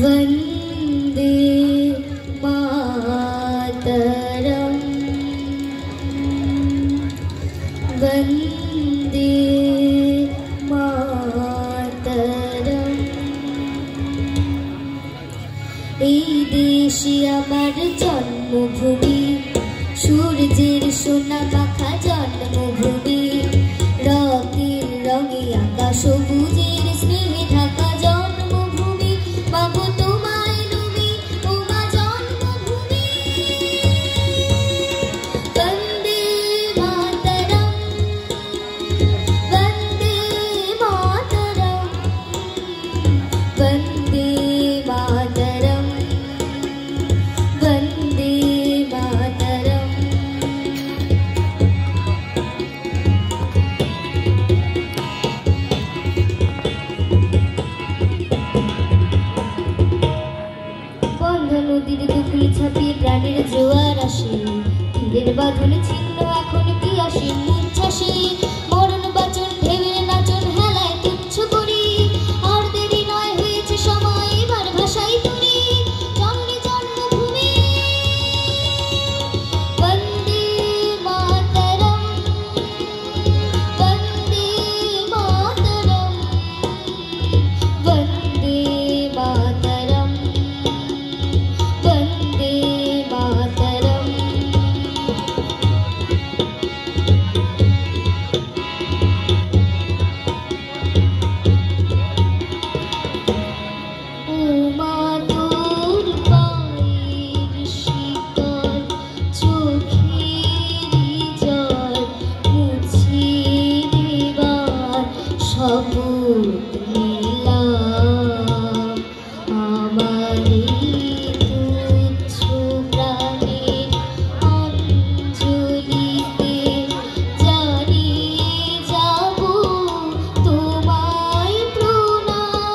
वन्दे मातरम् वन्दे मातरम्। এই দেশে আমার জন্মভূমি, সূর্যের সোনা মাখা জন্মভূমি, রক্তের রঙে আঁকা সবুজের স্নেহে ঢাকা জন্মভূমি, পাবো তোমায় নবী ও মা জন্মভূমি। বন্দে মাতরম বন্দে মাতরম বন্দে মাতরম वन्दे मातरम्। বন্ধ নদীর দুকুল ছাপিয়ে প্রাণের জোয়ার আসে, তীরের বাঁধন ছিন্ন এখন কি আসে উচ্ছ্বাসে, মরণ বাচন ঢেউয়ের নাচন হেলায় তুচ্ছ করি, আর দেরি নয় হয়েছে সময় এবার ভাষাই তুলি, জননী জন্মভূমি। वन्दे मातरम् वन्दे मातरम् वन्दे मातरम् वन्दे मातरम्। ও মা তোর পায়ের শিকল, চোখের জল মুছিয়ে দেবার শপথ নিলাম, আমার এই তুচ্ছ প্রাণের অঞ্জলিতে জানিয়ে যাব তোমায় প্রণাম।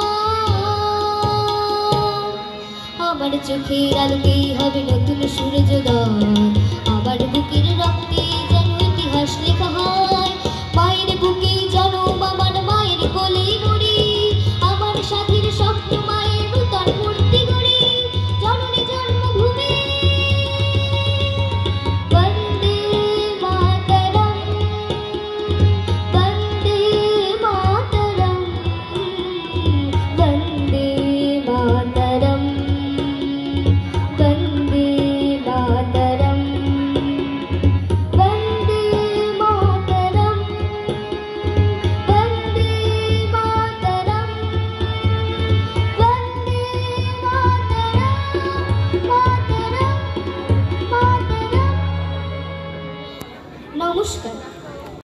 আমার চোখের আলোকেই হবে নতুন সূর্যোদয়, আমার বুকের রক্তে যেন ইতিহাস লেখা হয়, মায়ের বুকে জনম আমার মায়ের কোলেই মরি, আমার সাথীর স্বপ্ন মায়ের নূতন মূর্তি গড়ি, জননী জন্মভূমি। वन्दे मातरम् वन्दे मातरम् वन्दे मातरम् वन्दे मातरम्।